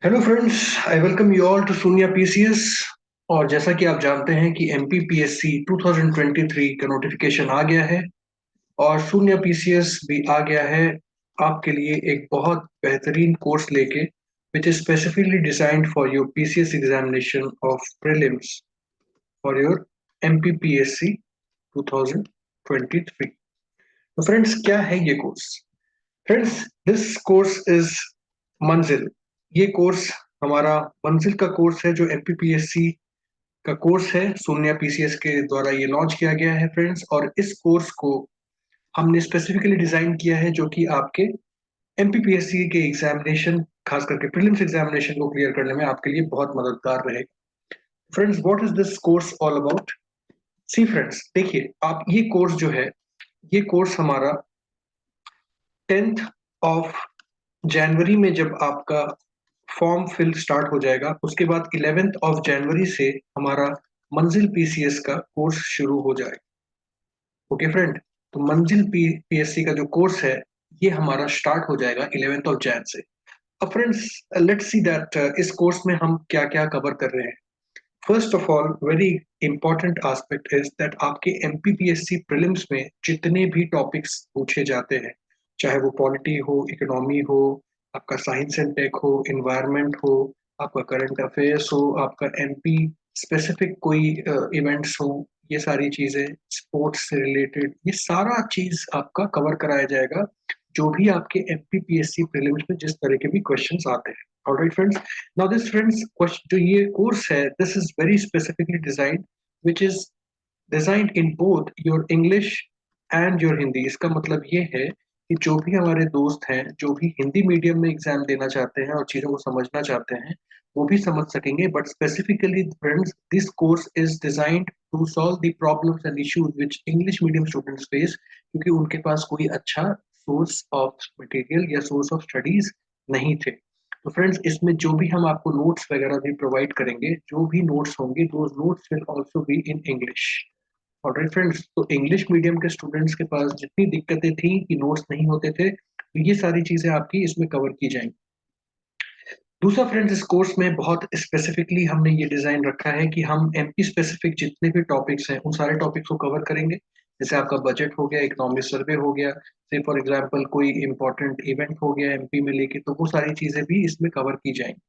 Hello friends, I welcome you all to Shunya PCS. और जैसा कि आप जानते हैं कि एमपीपीएससी 2023 का नोटिफिकेशन आ गया है और शून्य पीसीएस भी आ गया है आपके लिए एक बहुत बेहतरीन कोर्स लेके, which is specifically designed for your PCS examination of prelims for your MPPSC 2023। तो फ्रेंड्स, क्या है ये course? Friends, this course is मंजिल। ये कोर्स हमारा मंजिल का कोर्स है, जो एमपीपीएससी का कोर्स है, शून्य पीसीएस के द्वारा ये लॉन्च किया गया है फ्रेंड्स। और इस कोर्स को हमने स्पेसिफिकली डिजाइन किया है जो कि आपके एमपीपीएससी के एग्जामिनेशन, खास करके प्रीलिम्स एग्जामिनेशन को क्लियर करने में आपके लिए बहुत मददगार रहेगा। Friends, what is this course all about? See friends, देखिए आप, ये कोर्स जो है, ये कोर्स हमारा 10th ऑफ जनवरी में जब आपका फॉर्म फिल स्टार्ट हो जाएगा, उसके बाद 11th ऑफ जनवरी से हमारा मंजिल पीसीएस का कोर्स शुरू हो जाएगा। ओके फ्रेंड, तो मंजिल पीएससी का जो कोर्स है, ये हमारा स्टार्ट हो जाएगा 11th ऑफ जैन से। अब फ्रेंड्स, लेट्स सी दैट इस कोर्स में हम क्या क्या कवर कर रहे हैं। First of all, very important aspect is that आपके एमपीपीएससी प्रीलिम्स में जितने भी टॉपिक्स पूछे जाते हैं, चाहे वो पॉलिटी हो, इकोनॉमी हो, आपका साइंस एंड टेक हो, इन्वायरमेंट हो, आपका करंट अफेयर्स हो, आपका एमपी स्पेसिफिक कोई इवेंट्स हो, ये सारी चीजें, स्पोर्ट्स से रिलेटेड, ये सारा चीज आपका कवर कराया जाएगा, जो भी आपके एमपीपीएससी प्रीलिम्स में जिस तरह के भी क्वेश्चंस आते हैं। Alright friends, now this friends, जो ये कोर्स है, this is very specifically designed, which is designed in both your English and your Hindi. इसका मतलब ये है कि जो भी हमारे दोस्त हैं, जो भी हिंदी मीडियम में एग्जाम देना चाहते हैं और चीजों को समझना चाहते हैं, वो भी समझ सकेंगे। But specifically friends, this course is designed to solve the problems and issues which English medium students face, क्योंकि उनके पास कोई अच्छा सोर्स ऑफ मटेरियल या सोर्स ऑफ स्टडीज नहीं थे। तो फ्रेंड्स, इसमें जो भी हम आपको नोट्स वगैरह भी प्रोवाइड करेंगे, जो भी नोट्स होंगे, those notes will also be in English. Alright friends, तो इंग्लिश मीडियम के स्टूडेंट्स के पास जितनी दिक्कतें थी कि नोट्स नहीं होते थे, तो ये सारी चीजें आपकी इसमें कवर की जाएंगी। दूसरा फ्रेंड्स, इस कोर्स में बहुत स्पेसिफिकली हमने ये डिजाइन रखा है कि हम एमपी स्पेसिफिक जितने भी टॉपिक्स हैं, उन सारे टॉपिक्स को कवर करेंगे। जैसे आपका बजट हो गया, इकोनॉमिक सर्वे हो गया, से फॉर एग्जांपल कोई इंपॉर्टेंट इवेंट हो गया एमपी में लेके, तो वो सारी चीजें भी इसमें कवर की जाएंगी।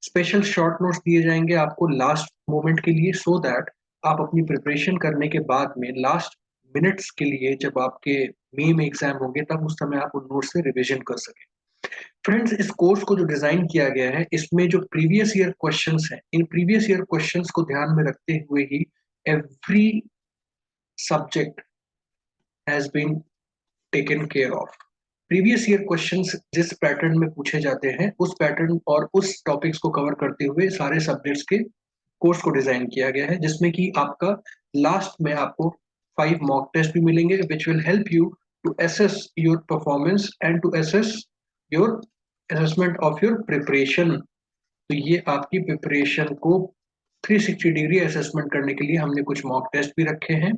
स्पेशल शॉर्ट नोट्स दिए जाएंगे आपको लास्ट मोमेंट के लिए, सो दैट आप अपनी प्रिपरेशन करने के बाद में लास्ट मिनट्स के लिए, जब आपके मई में एग्जाम होंगे, तब उस समय आप उन नोट्स से रिवीजन कर सकें। फ्रेंड्स, इस कोर्स को जो डिजाइन किया गया है, इसमें जो प्रीवियस ईयर क्वेश्चंस हैं, इन प्रीवियस ईयर क्वेश्चंस को ध्यान में रखते हुए ही every subject has been taken care of. Previous year questions जिस पैटर्न में पूछे जाते हैं, उस पैटर्न और उस टॉपिक्स को कवर करते हुए सारे सब्जेक्ट्स के कोर्स को डिजाइन किया गया है, जिसमें कि आपका लास्ट में आपको 5 मॉक टेस्ट भी मिलेंगे, which will help you to assess your performance and to assess your assessment of your preparation. तो ये आपकी प्रिपरेशन को 360 डिग्री असेसमेंट करने के लिए हमने कुछ मॉक टेस्ट भी रखे हैं।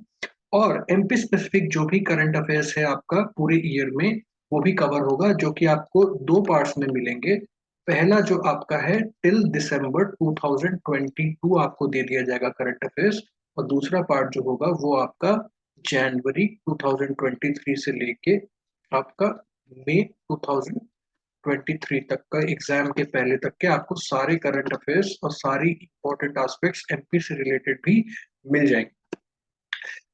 और एमपी स्पेसिफिक जो भी करंट अफेयर्स है आपका पूरे ईयर में, वो भी कवर होगा, जो कि आपको दो पार्ट्स में मिलेंगे। पहला जो आपका है, टिल दिसंबर 2022 आपको दे दिया जाएगा करंट अफेयर्स, और दूसरा पार्ट जो होगा वो आपका जनवरी 2023 से लेके आपका मई 2023 तक का, एग्जाम के पहले तक के, आपको सारे करंट अफेयर्स और सारी इंपॉर्टेंट एस्पेक्ट्स एमपी से रिलेटेड भी मिल जाएंगे।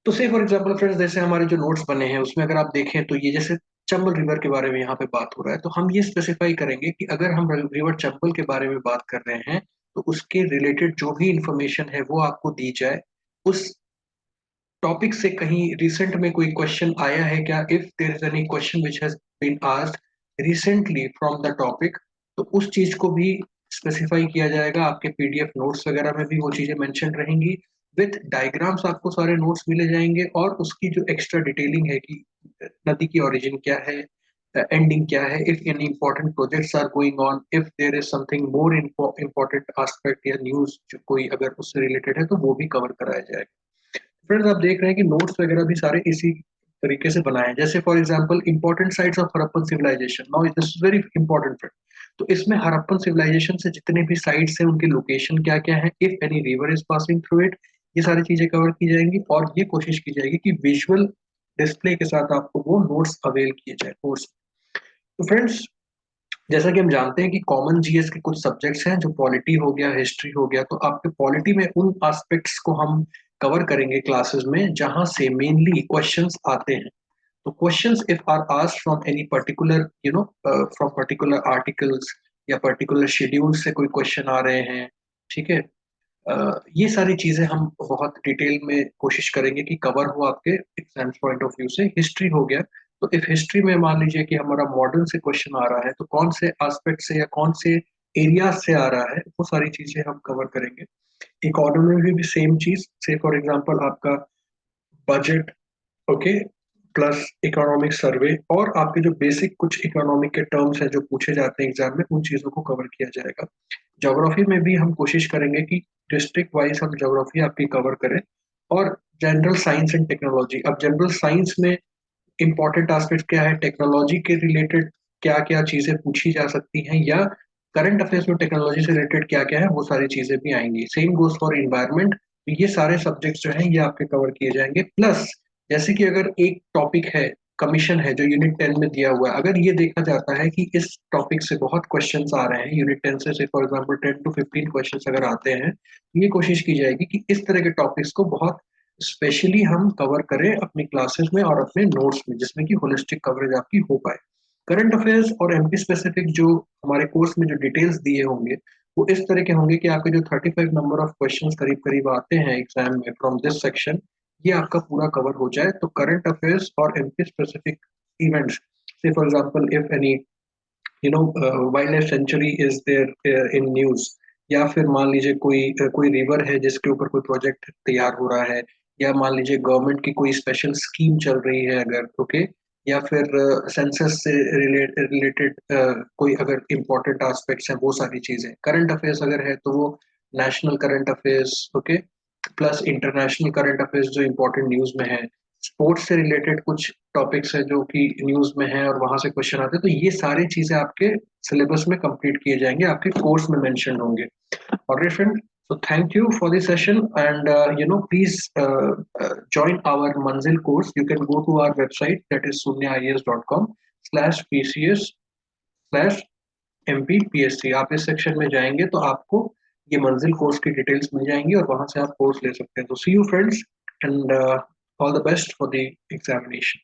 तो से फॉर एग्जांपल फ्रेंड्स, जैसे हमारे जो नोट्स बने हैं उसमें अगर आप देखें, तो ये जैसे चंबल रिवर के बारे में यहाँ पे बात हो रहा है, तो हम ये स्पेसिफाई करेंगे कि अगर हम रिवर चंबल के बारे में बात कर रहे हैं, तो उसके रिलेटेड जो भी इंफॉर्मेशन है वो आपको दी जाए। उस टॉपिक से कहीं रिसेंट में कोई क्वेश्चन आया है क्या, if there is any question which has been asked recently from the topic, तो उस चीज को भी स्पेसिफाई किया जाएगा। आपके पीडीएफ नोट्स वगैरह में भी वो चीजें मेंशन रहेंगी, विथ डायग्राम्स आपको सारे नोट्स मिले जाएंगे, और उसकी जो एक्स्ट्रा डिटेलिंग है कि नदी की ओरिजिन क्या है, एंडिंग क्या है, if any important projects are going on, if there is something more important aspect या न्यूज जो कोई अगर उससे रिलेटेड है, तो वो भी कवर कराया जाएगा। फ्रेंड्स, आप देख रहे हैं कि नोट्स वगैरह भी सारे इसी तरीके से बनाए हैं। जैसे for example important sites of Harappan civilization, now this is very important friend. तो इसमें हड़प्पन सिविलाइजेशन से जितने भी साइट्स हैं उनके लोकेशन क्या क्या है, if any river is passing through it, ये सारी चीजें कवर की जाएंगी। और ये कोशिश की जाएगी कि विजुअल डिस्प्ले के साथ आपको वो नोट्स अवेल किए जाए कोर्स। तो फ्रेंड्स, जैसा कि हम जानते हैं कि कॉमन जीएस के कुछ सब्जेक्ट्स हैं, जो पॉलिटी हो गया, हिस्ट्री हो गया, तो आपके पॉलिटी में उन एस्पेक्ट्स को हम कवर करेंगे क्लासेस में जहां से मेनली क्वेश्चंस आते हैं। तो questions if are asked from any particular from particular articles या पर्टिकुलर शेड्यूल से कोई क्वेश्चन आ रहे हैं, ठीक है। ये सारी चीजें हम बहुत डिटेल में कोशिश करेंगे कि कवर हो आपके एग्जाम पॉइंट ऑफ व्यू से। हिस्ट्री हो गया, तो इफ हिस्ट्री में मान लीजिए कि हमारा मॉडर्न से क्वेश्चन आ रहा है, तो कौन से एस्पेक्ट से या कौन से एरिया से आ रहा है, वो सारी चीजें हम कवर करेंगे। इकोनॉमी में भी सेम चीज, से फॉर एग्जांपल आपका budget, okay, plus economic survey, और आपके जो बेसिक कुछ इकोनॉमिक के टर्म्स हैं जो पूछे जाते हैं एग्जाम में, उन चीजों को कवर किया जाएगा। ज्योग्राफी में भी हम कोशिश करेंगे कि डिस्ट्रिक्ट वाइज हम ज्योग्राफी आपकी कवर करें। और जनरल साइंस एंड टेक्नोलॉजी, अब जनरल साइंस में इंपॉर्टेंट एस्पेक्ट क्या है, टेक्नोलॉजी के रिलेटेड क्या क्या चीजें पूछी जा सकती हैं, या करंट अफेयर्स में टेक्नोलॉजी से रिलेटेड क्या क्या है, वो सारी चीजें भी आएंगी। Same goes for environment. तो ये सारे सब्जेक्ट्स जो हैं ये आपके कवर किए जाएंगे। प्लस जैसे कि अगर एक टॉपिक है, कमीशन है जो यूनिट 10 में दिया हुआ है, अगर ये देखा जाता है कि इस टॉपिक से बहुत क्वेश्चंस आ रहे हैं यूनिट 10 से फॉर एग्जांपल 10 to 15 क्वेश्चंस अगर आते हैं, तो ये कोशिश की जाएगी कि इस तरह के टॉपिक्स को बहुत स्पेशली हम कवर करें अपनी क्लासेस में और अपने नोट्स में, जिसमें कि होलिस्टिक कवरेज आपकी हो पाए। करंट अफेयर्स और एमपी स्पेसिफिक जो हमारे कोर्स में जो डिटेल्स दिए होंगे, वो इस तरह के होंगे कि आपके जो 35 नंबर ऑफ क्वेश्चंस करीब करीब आते हैं एग्जाम में फ्रॉम दिस सेक्शन, ये आपका पूरा कवर हो जाए। तो करंट अफेयर्स और एमपी स्पेसिफिक इवेंट्स, से for example if any wildlife sanctuary is there in news, या फिर मान लीजिए कोई रिवर है जिसके ऊपर कोई प्रोजेक्ट तैयार हो रहा है, या मान लीजिए गवर्नमेंट की कोई स्पेशल स्कीम चल रही है अगर, ओके, या फिर सेंसस से रिलेटेड कोई अगर इम्पोर्टेंट एस्पेक्ट्स हैं, वो सारी चीजें। करंट अफेयर्स अगर है तो वो national current affairs, okay, plus international current affairs जो इम्पोर्टेंट न्यूज में है। स्पोर्ट्स से रिलेटेड कुछ टॉपिक्स है जो कि न्यूज में है और वहां से क्वेश्चन आते हैं, तो ये सारी चीजें आपके सिलेबस में कंप्लीट किए जाएंगे, आपके कोर्स में मेंशन होंगे। और friend, so thank you for the session, and please join our Manzil course. You can go to our website, that is sunyaies.com/pcs/mpsc। आप इस सेक्शन में जाएंगे तो आपको ये मंजिल कोर्स की डिटेल्स मिल जाएंगी और वहां से आप कोर्स ले सकते हैं। तो see you friends, and all the best for the examination.